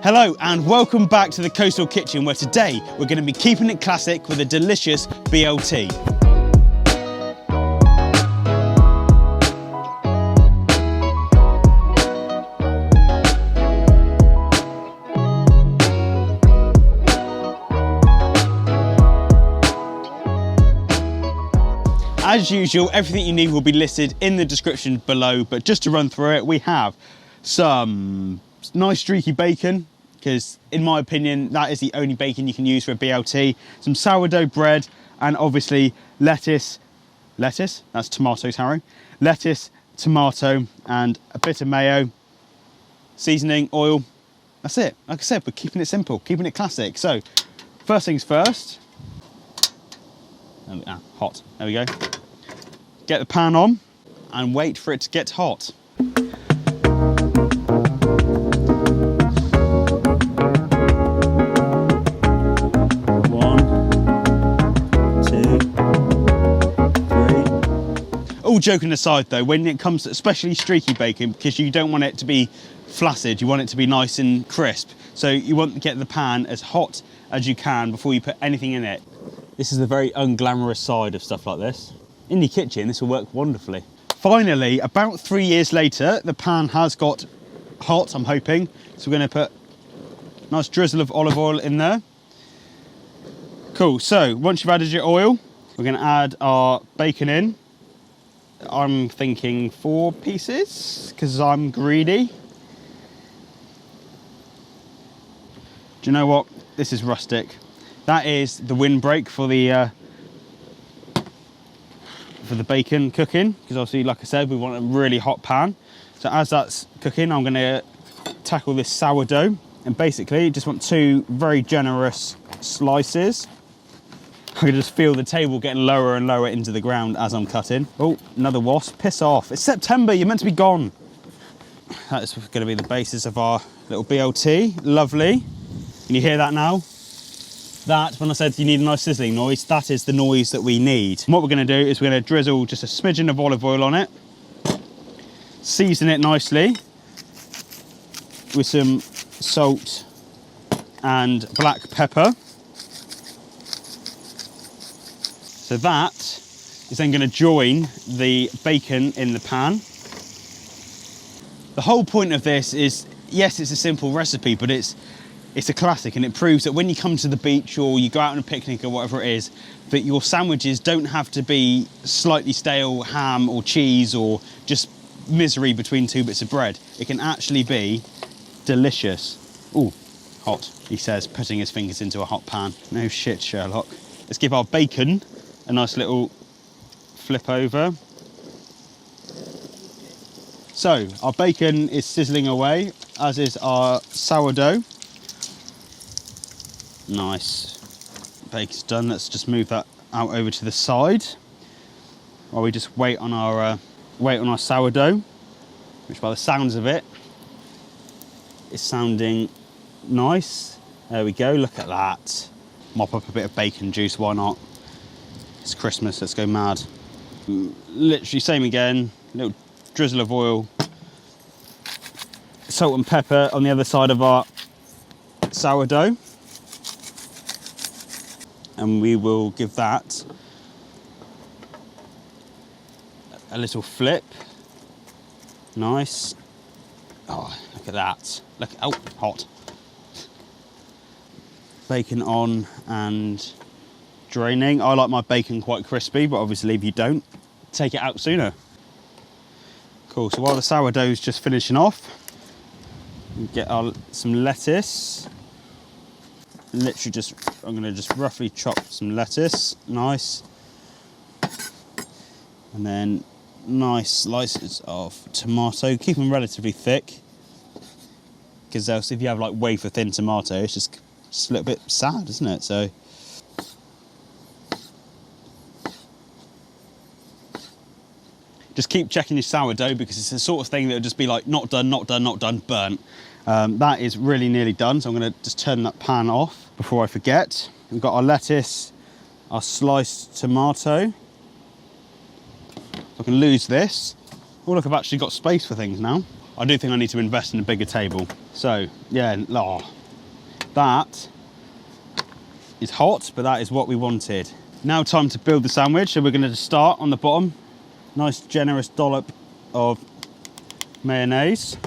Hello and welcome back to the Coastal Kitchen, where today we're going to be keeping it classic with a delicious BLT. As usual, everything you need will be listed in the description below, but just to run through it, we have some nice streaky bacon, because in my opinion, that is the only bacon you can use for a BLT, some sourdough bread, and obviously lettuce, that's tomatoes, Harry, lettuce, tomato, and a bit of mayo, seasoning, oil, that's it. Like I said, we're keeping it simple, keeping it classic. So, first things first, hot, there we go. Get the pan on and wait for it to get hot. One, two, three. All joking aside though, when it comes to especially streaky bacon, because you don't want it to be flaccid, you want it to be nice and crisp. So you want to get the pan as hot as you can before you put anything in it. This is the very unglamorous side of stuff like this. In your kitchen, this will work wonderfully. Finally, about 3 years later, the pan has got hot, I'm hoping. So we're gonna put a nice drizzle of olive oil in there. Cool, so once you've added your oil, we're gonna add our bacon in. I'm thinking 4 pieces, because I'm greedy. Do you know what? This is rustic. That is the windbreak for the bacon cooking, because obviously, like I said, we want a really hot pan. So as that's cooking, I'm going to tackle this sourdough, and basically just want 2 very generous slices. I can just feel the table getting lower and lower into the ground as I'm cutting. Oh, another wasp, piss off. It's September, you're meant to be gone. That is going to be the basis of our little BLT, lovely. Can you hear that now? That, when I said you need a nice sizzling noise, that is the noise that we need. And what we're going to do is we're going to drizzle just a smidgen of olive oil on it, season it nicely with some salt and black pepper. So that is then going to join the bacon in the pan. The whole point of this is, yes, it's a simple recipe, but it's a classic, and it proves that when you come to the beach or you go out on a picnic or whatever it is, that your sandwiches don't have to be slightly stale ham or cheese or just misery between 2 bits of bread. It can actually be delicious. Ooh, hot, he says, putting his fingers into a hot pan. No shit, Sherlock. Let's give our bacon a nice little flip over. So, our bacon is sizzling away, as is our sourdough. Nice. Bacon's done. Let's just move that out over to the side while we just wait on our sourdough, which by the sounds of it is sounding nice. There we go. Look at that. Mop up a bit of bacon juice. Why not? It's Christmas. Let's go mad. Literally same again. A little drizzle of oil, salt and pepper on the other side of our sourdough. And we will give that a little flip. Nice. Oh, look at that. Look, oh, hot. Bacon on and draining. I like my bacon quite crispy, but obviously if you don't, take it out sooner. Cool, so while the sourdough's just finishing off, we get some lettuce. Literally I'm gonna just roughly chop some lettuce, nice. And then nice slices of tomato, keep them relatively thick, because else if you have like wafer thin tomato, it's just a little bit sad, isn't it? So just keep checking your sourdough, because it's the sort of thing that will just be like not done, not done, not done, burnt. That is really nearly done, so I'm going to just turn that pan off before I forget. We've got our lettuce, our sliced tomato. I can lose this. Oh look, I've actually got space for things now. I do think I need to invest in a bigger table. So yeah, That is hot, but that is what we wanted. Now time to build the sandwich. So we're going to start on the bottom. Nice generous dollop of mayonnaise.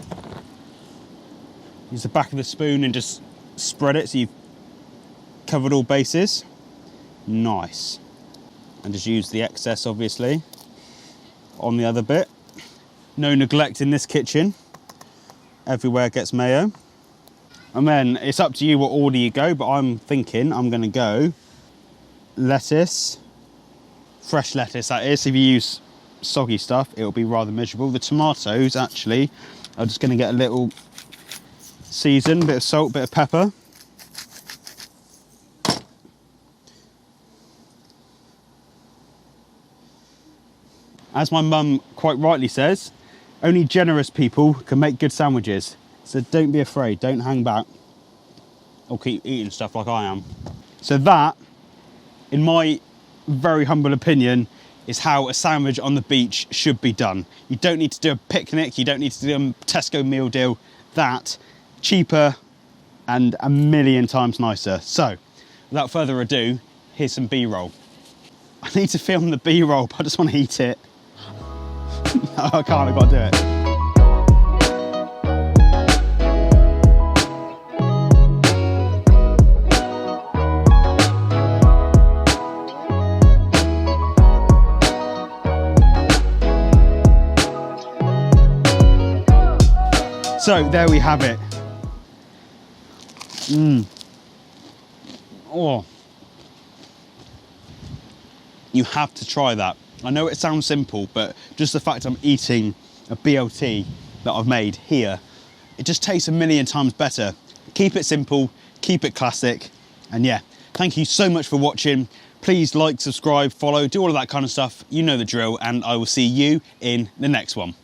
Use the back of the spoon and just spread it so you've covered all bases. Nice. And just use the excess, obviously, on the other bit. No neglect in this kitchen. Everywhere gets mayo. And then it's up to you what order you go, but I'm thinking I'm going to go lettuce, fresh lettuce that is. If you use soggy stuff, it'll be rather miserable. The tomatoes, actually, are just going to get a little season, bit of salt, bit of pepper. As my mum quite rightly says, only generous people can make good sandwiches. So don't be afraid, don't hang back or keep eating stuff like I am. So that, in my very humble opinion, is how a sandwich on the beach should be done. You don't need to do a picnic, you don't need to do a Tesco meal deal. That, cheaper and a million times nicer. So, without further ado, here's some B-roll. I need to film the B-roll, but I just want to eat it. I can't, I've got to do it. So there we have it. Oh. You have to try that. I know it sounds simple, but just the fact I'm eating a BLT that I've made here, it just tastes a million times better. Keep it simple, keep it classic, and yeah, thank you so much for watching. Please like, subscribe, follow, do all of that kind of stuff. You know the drill, and I will see you in the next one.